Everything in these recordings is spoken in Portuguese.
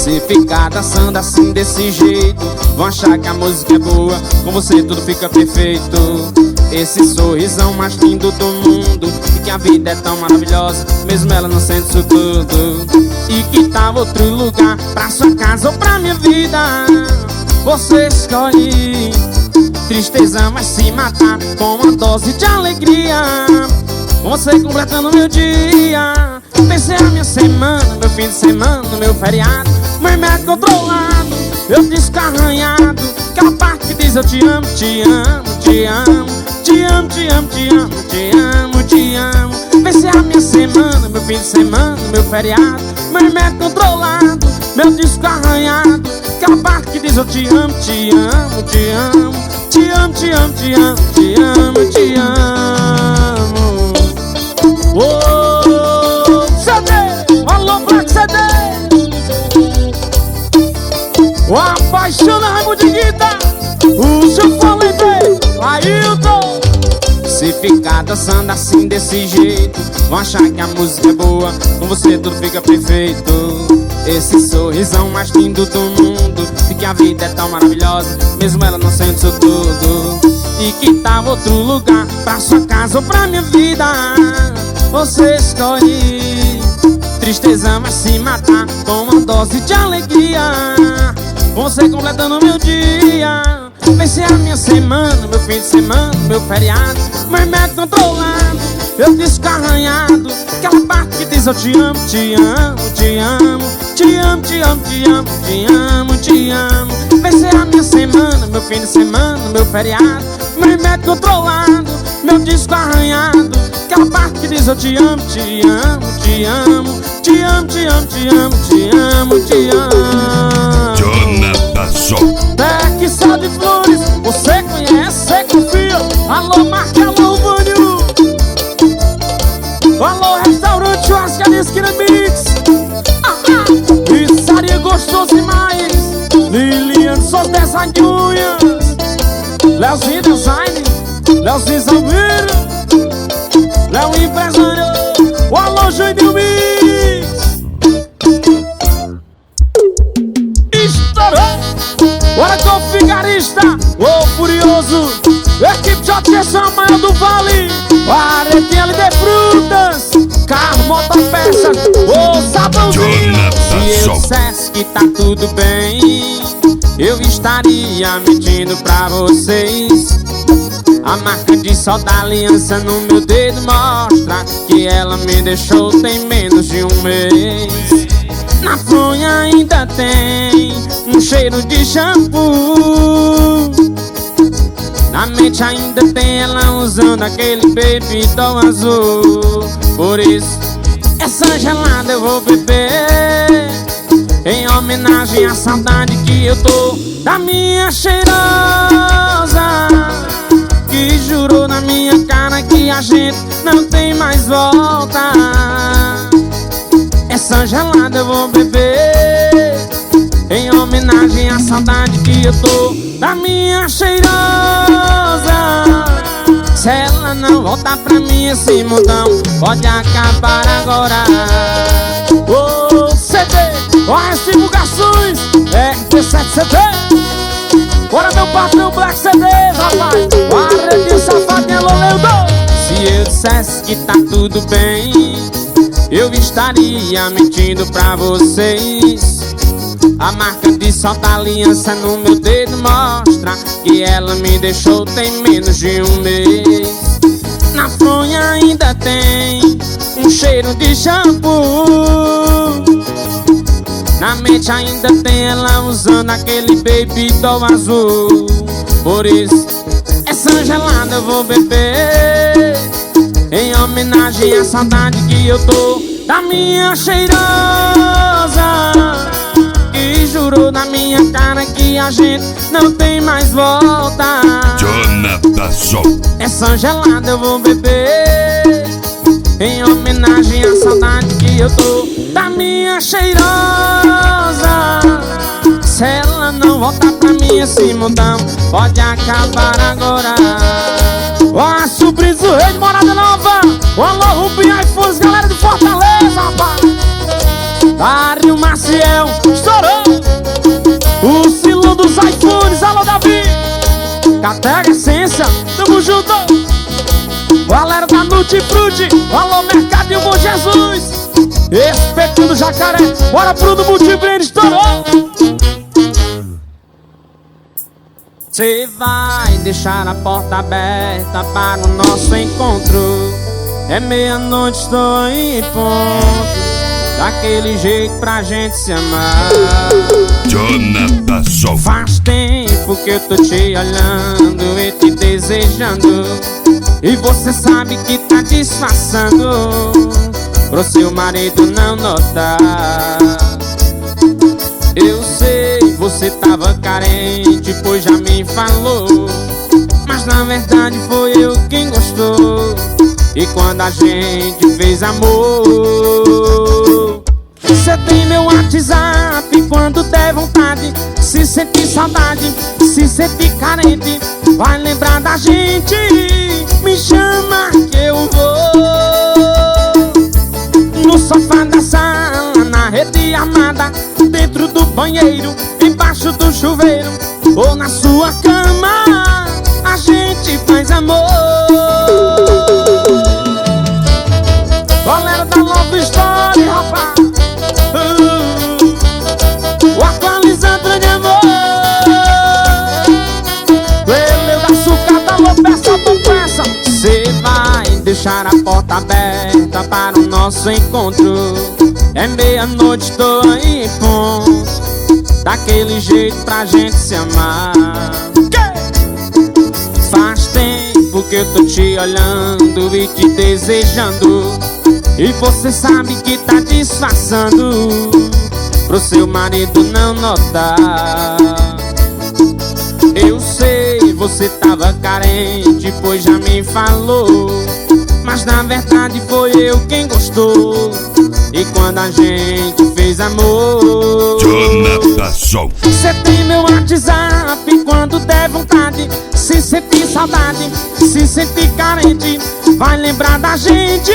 Se ficar dançando assim desse jeito, vão achar que a música é boa, com você tudo fica perfeito. Esse sorrisão mais lindo do mundo, e que a vida é tão maravilhosa, mesmo ela não sente isso tudo. E que tal outro lugar, pra sua casa ou pra minha vida? Você escolhe. Tristeza vai se matar com uma dose de alegria, você completando meu dia. Pensei a minha semana, meu fim de semana, meu feriado, meu remédio controlado, meu disco arranhado, aquela parte que diz eu te amo, te amo, te amo, te amo, te amo, te amo, te amo, te amo. Pensei a minha semana, meu fim de semana, meu feriado, meu remédio controlado, meu disco arranhado, aquela parte que diz eu te amo, te amo, te amo, te amo, te amo, te amo, te amo, te amo. Oh, CD, alô Black CD, o apaixona Raimundinguita, o seu falei bem, Ailton. Se ficar dançando assim desse jeito, vão achar que a música é boa, com você tudo fica perfeito. Esse sorrisão mais lindo do mundo, e que a vida é tão maravilhosa, mesmo ela não sente isso tudo. E que tal outro lugar, pra sua casa ou pra minha vida? Você escolhe. Tristeza vai se matar com uma dose de alegria, você completando meu dia. Pensei a minha semana, meu fim de semana, meu feriado, meu remédio controlado, meu disco arranhado, aquela parte que diz eu te amo, te amo, te amo, te amo, te amo, te amo, te amo, te amo. Pensei a minha semana, meu fim de semana, meu feriado, meu remédio controlado, meu disco arranhado, aquela parte que diz eu te amo, te amo, te amo, te amo, te amo, te amo, te amo, te amo. Jonathan Sol. Beck Sal de Flores, você conhece, você confia. Alô Marca, alô Vânio, alô Restaurante Churrascaria Esquina Mix, Pizzaria Gostoso demais, Lilian Sos Design de Unhas, Leozinho Design, Leozinho Salveira, Léo Empresário, o alô Juninho Mix. Estourou! Bora com o Figarista, ô Furioso, equipe JTS Maior do Vale, Aretinha LD Frutas, carro, motopeças, ô Sabãozinho. Se eu dissesse que tá tudo bem, eu estaria mentindo pra vocês. A marca de sol da aliança no meu dedo mostra que ela me deixou tem menos de um mês. Na fronha ainda tem um cheiro de shampoo, na mente ainda tem ela usando aquele baby doll azul. Por isso, essa gelada eu vou beber, em homenagem à saudade que eu tô da minha cheirosa, que jurou na minha cara que a gente não tem mais volta. Essa gelada eu vou beber, em homenagem à saudade que eu tô da minha cheirosa. Se ela não voltar pra mim, esse mundão pode acabar agora. Ô CD, ó as divulgações, RT7 CD. Bora meu patrão Black CD, rapaz, o Aredinho Safadinha Loleudo. Se eu dissesse que tá tudo bem, eu estaria mentindo pra vocês. A marca de sol da aliança no meu dedo mostra que ela me deixou tem menos de um mês. Na fronha ainda tem um cheiro de shampoo, na mente ainda tem ela usando aquele baby doll azul. Por isso, essa gelada eu vou beber, em homenagem à saudade que eu tô da minha cheirosa, que jurou na minha cara que a gente não tem mais volta. Jonathan Sol. Essa gelada eu vou beber, em homenagem à saudade que eu tô da minha cheirosa. Se ela não voltar pra mim, esse mundão pode acabar agora. Ó, sobrinho do rei de Morada Nova, o alô Rubinho iPhones, galera de Fortaleza, rapaz. Davi, o Maciel, estourou. O Silão dos iPhones, alô Davi. Catega Essência, tamo junto. Galera da Nutifruti, alô Mercado e o Bom Jesus. Espetinho do Jacaré, bora pro do Multibrand, estourou. Cê vai deixar a porta aberta para o nosso encontro. É meia-noite, estou em ponto. Daquele jeito pra gente se amar. Jonathan Sol. Faz tempo que eu tô te olhando e te desejando, e você sabe que tá disfarçando pro seu marido não notar. Eu sei, você tava carente, pois já me falou, mas na verdade foi eu quem gostou. E quando a gente fez amor, você tem meu WhatsApp, quando der vontade, se sentir saudade, se sentir carente, vai lembrar da gente, me chama que eu vou. No sofá da sala, na rede armada, dentro do banheiro, embaixo do chuveiro, ou na sua cama, a gente faz amor. Galera da Love Story, rapaz, o atualizando de amor. Leleu da sucata, alô, peça por peça. Cê vai deixar a porta aberta para o nosso encontro. É meia-noite, tô aí em ponto. Daquele jeito pra gente se amar. Faz tempo que eu tô te olhando e te desejando, e você sabe que tá disfarçando pro seu marido não notar. Eu sei, você tava carente, pois já me falou, mas na verdade foi eu quem gostou. E quando a gente fez amor, Jonathan Sol. você tem meu WhatsApp, quando der vontade, se sentir saudade, se sentir carente, vai lembrar da gente,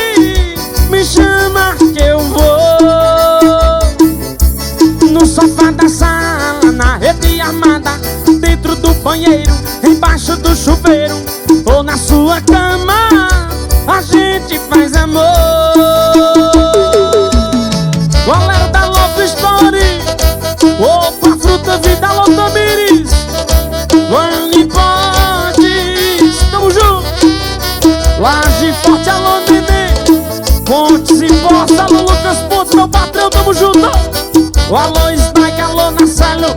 me chama que eu vou. No sofá da sala, na rede armada, dentro do banheiro, embaixo do chuveiro, ou na sua cama, a gente faz amor. Galera da Love Story, opa, Fruta Vida, alô Tamires, Vani Pontes, tamo junto. Laje Forte, alô Nenê, Pontes e Poça, alô Lucas Pontes, meu patrão, tamo junto. Alô Snake, alô Narcelo,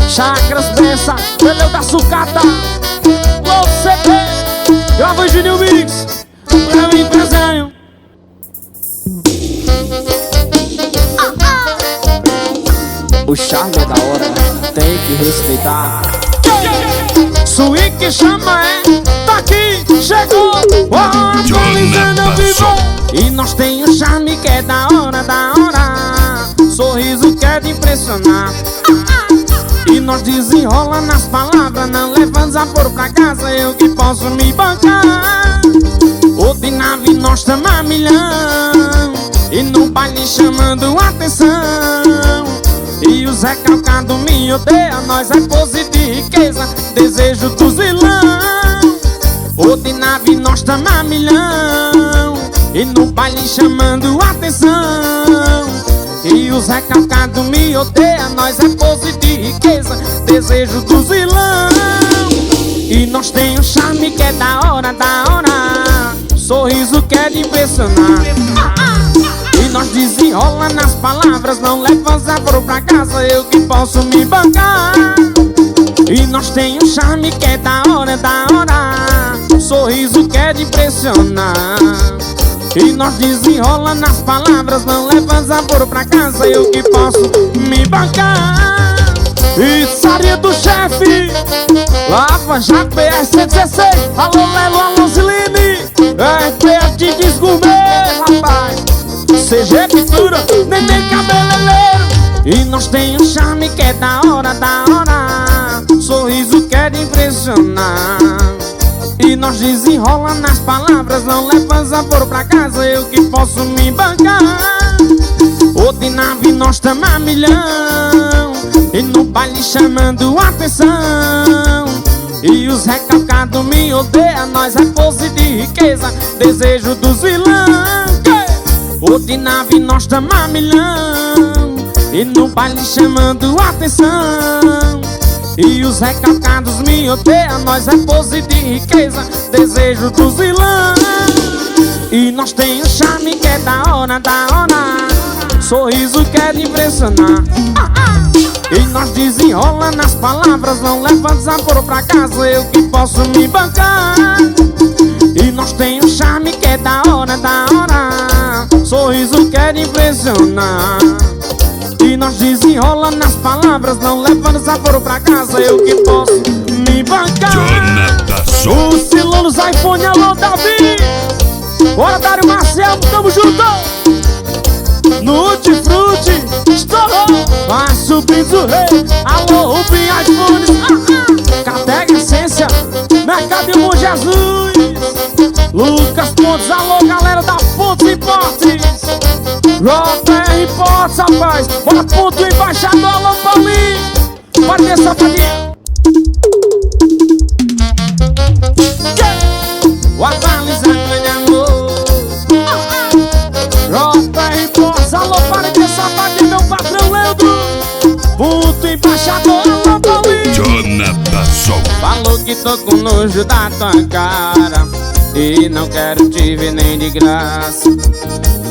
Chacras Pensa, Peleu da Sucata, Louco CP, Grava Junior Mix, meu empresário. O charme é da hora, tem que respeitar. Swing que chama tá aqui, chegou, atualizando ao vivo. E nós tem um charme que é da hora, sorriso que é de impressionar. E nós desenrola nas palavras, não leva desaforo pra casa, eu que posso me bancar. Ou de nave nós tamo a milhão, e no baile chamando atenção. E o Zé Calcado me odeia, nós é pose de riqueza, desejo dos vilão. Ou de nave nós tamo a milhão, e no baile chamando atenção. E o Zé Calcado me odeia, nós é pose de riqueza, desejo dos vilão. E nós tem um charme que é da hora, sorriso que é de impressionar. E nós desenrola nas palavras, não leva desaforo pra casa, eu que posso me bancar. E nós tem um charme que é da hora, sorriso que é de impressionar. E nós desenrola nas palavras, não leva desaforo pra casa, eu que posso me bancar. Pizzaria do Chefe, Lava Jato BR-116, alô Lelo, alô Ziline, RPF de Desgourmet, rapaz, CG Pintura, Neném Cabeleireiro. E nós tem um charme que é da hora, sorriso que é de impressionar. E nós desenrola nas palavras, não leva desaforo pra casa, eu que posso me bancar. Ô de nave nós tamo a milhão, e no baile chamando atenção. E os recalcados me odeiam, nós é pose de riqueza, desejo dos vilões. Ô de nave nós tamo a milhão, e no baile chamando atenção. E os recalcados me odeiam, nós é pose de riqueza, desejo dos vilões. E nós tem um charme que é da hora, sorriso que é de impressionar. E nós desenrola nas palavras, não leva desaforo pra casa, eu que posso me bancar. E nós tem um charme que é da hora, sorriso que é de impressionar. E nós desenrola nas palavras, não leva desaforo pra casa, eu que posso me bancar. O Silão nos iPhone, alô Davi. Bora, Dário Marcelo, tamo junto. Nutifruti, estourou. Vai subindo o rei, alô Rubim iPhones. Catega Essência, Mercado Bom Jesus. Lucas Pontes, alô galera da Pontes Importes. JR Importes, rapaz. Bora ponto embaixador, alô Paulinho. Bora ter safadinho. O atualizado de amor. JR Importes, alô para ter safadinho, meu patrão Leandro. Ponto embaixador, alô Paulinho. Jonathan Sol. Falou que tô com nojo da tua cara e não quero te ver nem de graça.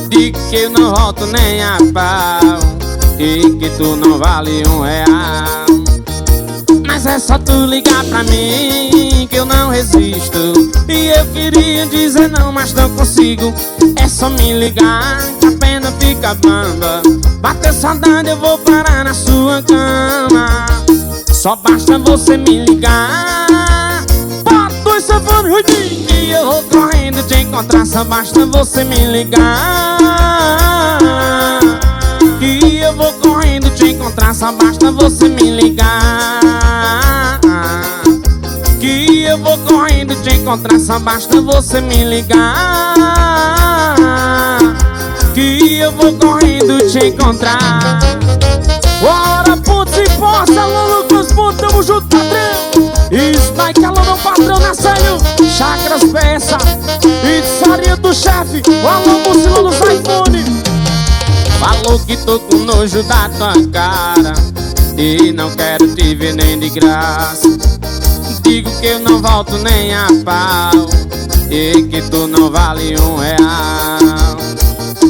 Digo que eu não volto nem a pau e que tu não vale R$1. Mas é só tu ligar pra mim que eu não resisto. E eu queria dizer não, mas não consigo. É só me ligar que a pena fica bamba. Bateu saudade, eu vou parar na sua cama. Só basta você me ligar. Bota os safanos ruidinhos e eu vou correndo te encontrar. Só basta você me ligar que eu vou correndo te encontrar. Só basta você me ligar que eu vou correndo te encontrar. Só basta você me ligar que eu vou correndo te encontrar. Bora, Pontes e Poça, alô Lucas Pontes, tamo junto, patrão. Spike, alô meu patrão, Nascélio, Chacras Peça, Pizzaria do Chefe, alô Mucilão dos iPhone. Falou que tô com nojo da tua cara e não quero te ver nem de graça. Digo que eu não volto nem a pau e que tu não vale R$1.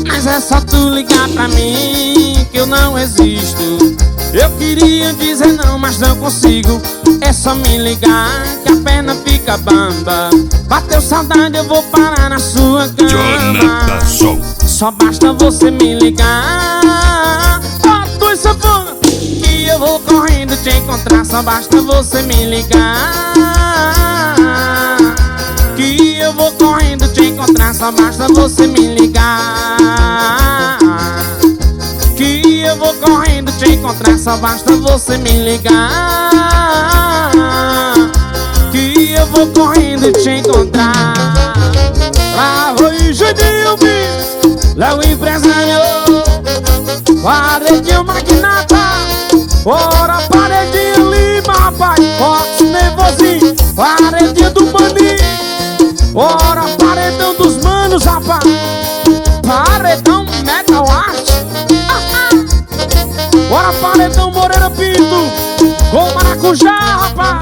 Mas é só tu ligar pra mim que eu não existo. Eu queria dizer não, mas não consigo. É só me ligar que a perna fica bamba. Bateu saudade, eu vou parar na sua cama. Só basta você me ligar. Bota os safonas que eu vou correndo te encontrar. Só basta você me ligar que eu vou correndo te encontrar. Só basta você me ligar que eu vou correndo te encontrar. Só basta você me ligar que eu vou correndo te encontrar. Bravo e Judinho Bis, Léo Empresário, Paredinho Magnata. Bora Paredinho Lima, rapaz, Fox Nervosinho, Paredinho do Maninho. Bora paredão dos manos, rapaz, paredão Metal Art. Bora paredão Moreira Pinto, com maracujá, rapaz.